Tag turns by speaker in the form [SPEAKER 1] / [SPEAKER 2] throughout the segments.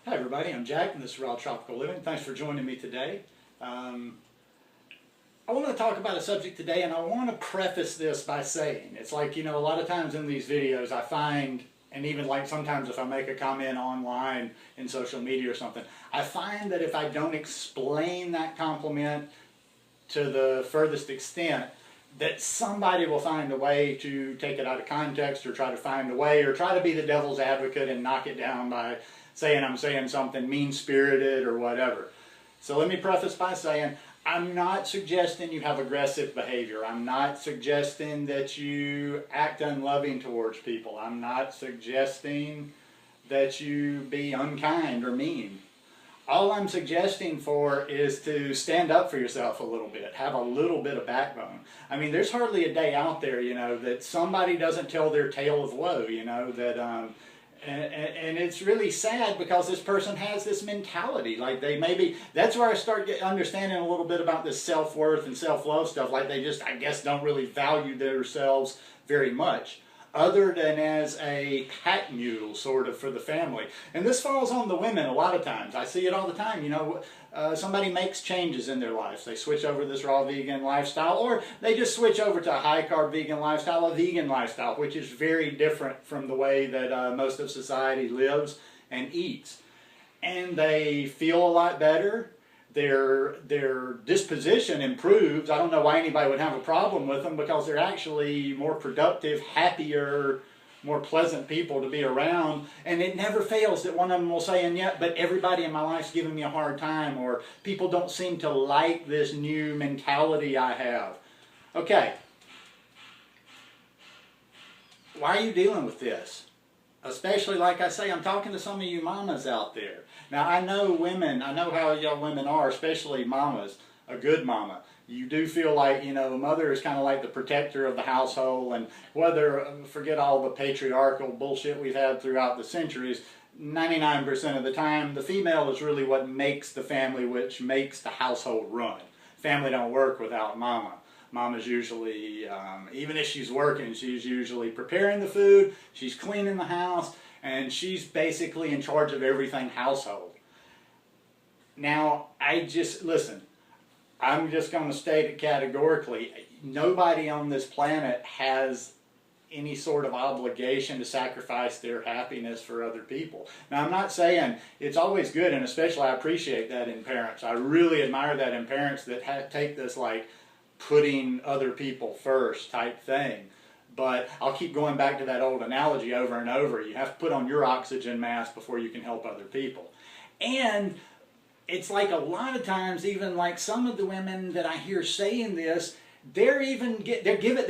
[SPEAKER 1] Hi everybody, I'm Jack and this is Raw Tropical Living. Thanks for joining me today. I want to talk about a subject today, and I want to preface this by saying, it's like, a lot of times in these videos I find, and even like sometimes if I make a comment online in social media or something, I find that if I don't explain that compliment to the furthest extent, that somebody will find a way to take it out of context or try to find a way or try to be the devil's advocate and knock it down by saying I'm saying something mean-spirited or whatever. So let me preface by saying I'm not suggesting you have aggressive behavior. I'm not suggesting that you act unloving towards people. I'm not suggesting that you be unkind or mean. All I'm suggesting for is to stand up for yourself a little bit, have a little bit of backbone. I mean, there's hardly a day out there, that somebody doesn't tell their tale of woe, that, and it's really sad because this person has this mentality, like that's where I start understanding a little bit about this self-worth and self-love stuff, like they just, I guess, don't really value themselves very much, other than as a pack mule, sort of, for the family. And this falls on the women a lot of times. I see it all the time. Somebody makes changes in their lives. They switch over this raw vegan lifestyle, or they just switch over to a high-carb vegan lifestyle, a vegan lifestyle, which is very different from the way that most of society lives and eats. And they feel a lot better. Their disposition improves. I don't know why anybody would have a problem with them, because they're actually more productive, happier, more pleasant people to be around. And it never fails that one of them will say, and yet, but everybody in my life's giving me a hard time, or people don't seem to like this new mentality I have. Okay. Why are you dealing with this? Especially, like I say, I'm talking to some of you mamas out there. Now, I know women, I know how y'all women are, especially mamas, a good mama. You do feel like, a mother is kind of like the protector of the household, and forget all the patriarchal bullshit we've had throughout the centuries, 99% of the time, the female is really what makes the family, which makes the household run. Family don't work without mama. Mama's usually, even if she's working, she's usually preparing the food, she's cleaning the house, and she's basically in charge of everything household. Now, listen, I'm just going to state it categorically. Nobody on this planet has any sort of obligation to sacrifice their happiness for other people. Now, I'm not saying it's always good, and especially I appreciate that in parents. I really admire that in parents that take this like putting other people first type thing. But I'll keep going back to that old analogy over and over. You have to put on your oxygen mask before you can help other people. And it's like a lot of times, even like some of the women that I hear saying this, they're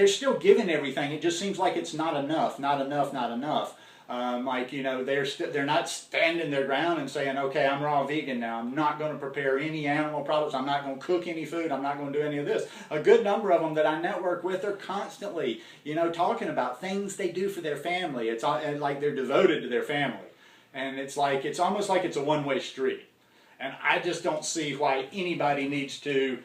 [SPEAKER 1] still giving everything. It just seems like it's not enough, not enough, not enough. They're not standing their ground and saying, okay, I'm raw vegan now. I'm not going to prepare any animal products. I'm not going to cook any food. I'm not going to do any of this. A good number of them that I network with are constantly, talking about things they do for their family. It's like they're devoted to their family. And it's almost like it's a one-way street. And I just don't see why anybody needs to,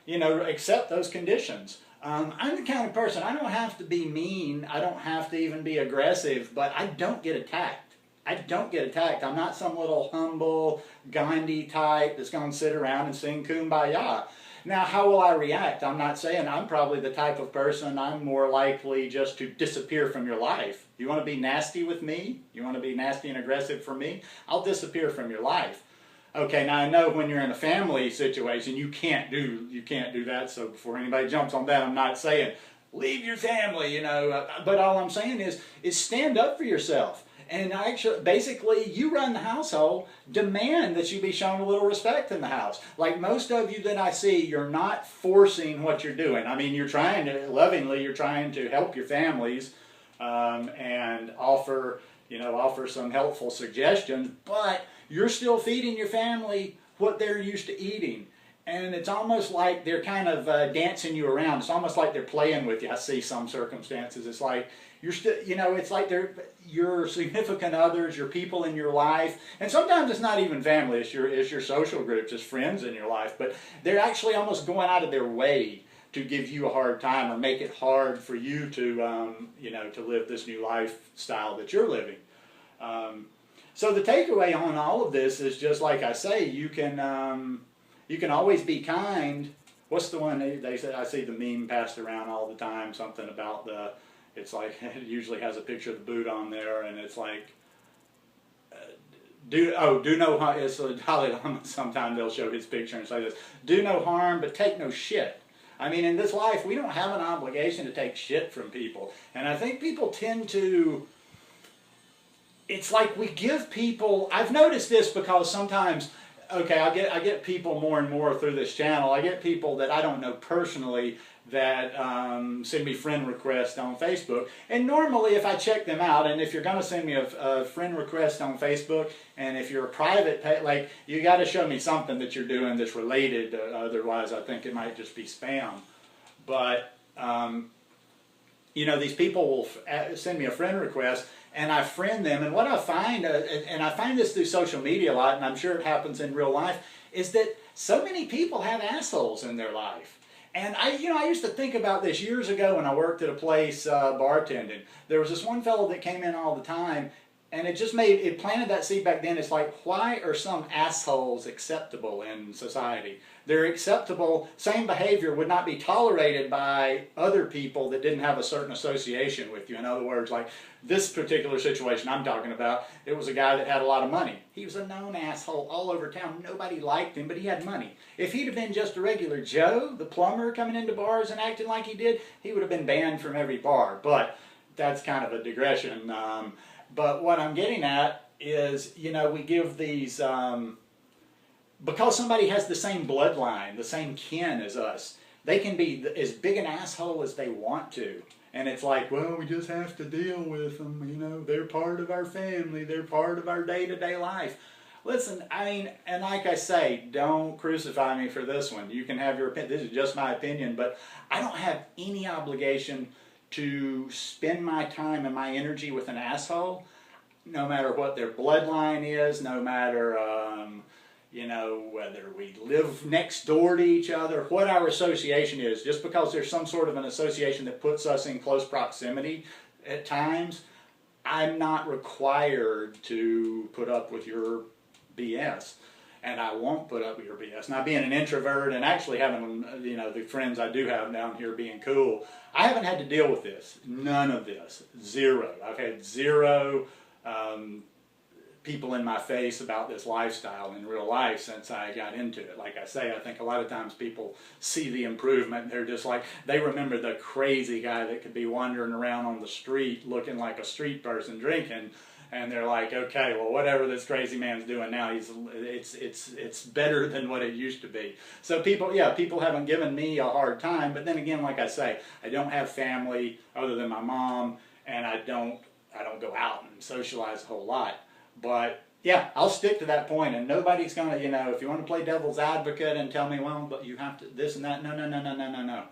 [SPEAKER 1] accept those conditions. I'm the kind of person, I don't have to be mean, I don't have to even be aggressive, but I don't get attacked. I don't get attacked. I'm not some little humble Gandhi type that's going to sit around and sing Kumbaya. Now, how will I react? I'm not saying I'm probably the type of person, I'm more likely just to disappear from your life. You want to be nasty with me? You want to be nasty and aggressive for me? I'll disappear from your life. Okay, now I know when you're in a family situation, you can't do that. So before anybody jumps on that, I'm not saying leave your family, But all I'm saying is stand up for yourself. And basically, you run the household. Demand that you be shown a little respect in the house. Like most of you that I see, you're not forcing what you're doing. I mean, you're trying to help your families and offer some helpful suggestions, but you're still feeding your family what they're used to eating. And it's almost like they're kind of dancing you around. It's almost like they're playing with you. I see some circumstances. It's like you're still, it's like they're your significant others, your people in your life. And sometimes it's not even family. It's your social groups, it's friends in your life. But they're actually almost going out of their way to give you a hard time or make it hard for you to, to live this new lifestyle that you're living. So the takeaway on all of this is just like I say, you can always be kind. What's the one they say? I see the meme passed around all the time. Something about it's like it usually has a picture of the boot on there, and it's like do no harm. It's a Dalai Lama. Sometimes they'll show his picture and say this: do no harm, but take no shit. I mean, in this life, we don't have an obligation to take shit from people, and I think people tend to. It's like we give people. I've noticed this because sometimes. Okay, I get people more and more through this channel. I get people that I don't know personally that send me friend requests on Facebook. And normally if I check them out, and if you're going to send me a friend request on Facebook, and if you're a private, like, you got to show me something that you're doing that's related. Otherwise, I think it might just be spam. But, you know, these people will send me a friend request, and I friend them, and what I find, and I find this through social media a lot, and I'm sure it happens in real life, is that so many people have assholes in their life. And I used to think about this years ago when I worked at a place bartending. There was this one fellow that came in all the time, and it planted that seed back then. It's like, why are some assholes acceptable in society? They're acceptable, same behavior would not be tolerated by other people that didn't have a certain association with you. In other words, like this particular situation I'm talking about, it was a guy that had a lot of money. He was a known asshole all over town. Nobody liked him, but he had money. If he'd have been just a regular Joe, the plumber, coming into bars and acting like he did, he would have been banned from every bar. But that's kind of a digression. But what I'm getting at is, you know, we give these... because somebody has the same bloodline, the same kin as us, they can be as big an asshole as they want to. And it's like, well, we just have to deal with them, you know, they're part of our family, they're part of our day-to-day life. Listen, I mean, and like I say, don't crucify me for this one. You can have your opinion, this is just my opinion, but I don't have any obligation to spend my time and my energy with an asshole, no matter what their bloodline is, no matter... you know, whether we live next door to each other, what our association is. Just because there's some sort of an association that puts us in close proximity at times, I'm not required to put up with your BS. And I won't put up with your BS. Now, being an introvert and actually having, you know, the friends I do have down here being cool, I haven't had to deal with this. None of this. Zero. I've had zero... people in my face about this lifestyle in real life since I got into it. Like I say, I think a lot of times people see the improvement and they're just like, they remember the crazy guy that could be wandering around on the street looking like a street person drinking, and they're like, okay, well, whatever this crazy man's doing now, it's better than what it used to be. So people haven't given me a hard time, but then again, like I say, I don't have family other than my mom, and I don't go out and socialize a whole lot. But yeah, I'll stick to that point, and nobody's going to, you know, if you want to play devil's advocate and tell me, well, but you have to this and that, no.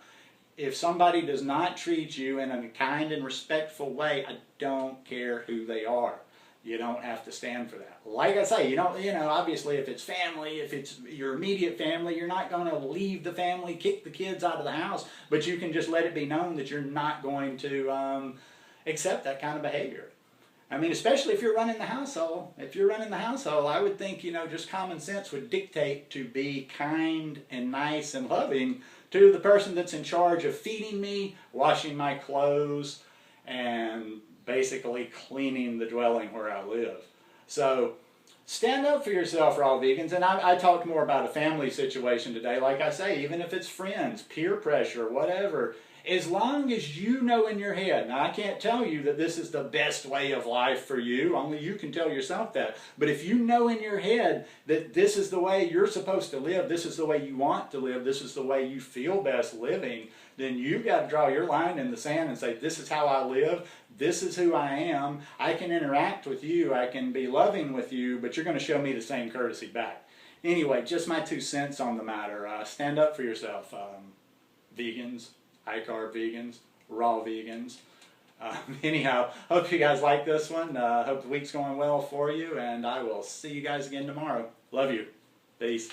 [SPEAKER 1] If somebody does not treat you in a kind and respectful way, I don't care who they are. You don't have to stand for that. Like I say, you know, obviously if it's family, if it's your immediate family, you're not going to leave the family, kick the kids out of the house, but you can just let it be known that you're not going to accept that kind of behavior. I mean, especially if you're running the household. If you're running the household, I would think, you know, just common sense would dictate to be kind and nice and loving to the person that's in charge of feeding me, washing my clothes, and basically cleaning the dwelling where I live. So stand up for yourself, raw vegans. And I talked more about a family situation today. Like I say, even if it's friends, peer pressure, whatever, as long as you know in your head, now I can't tell you that this is the best way of life for you, only you can tell yourself that, but if you know in your head that this is the way you're supposed to live, this is the way you want to live, this is the way you feel best living, then you've got to draw your line in the sand and say, this is how I live, this is who I am, I can interact with you, I can be loving with you, but you're going to show me the same courtesy back. Anyway, just my 2 cents on the matter. Stand up for yourself, vegans. High carb vegans, raw vegans. Anyhow, hope you guys like this one. Hope the week's going well for you, and I will see you guys again tomorrow. Love you. Peace.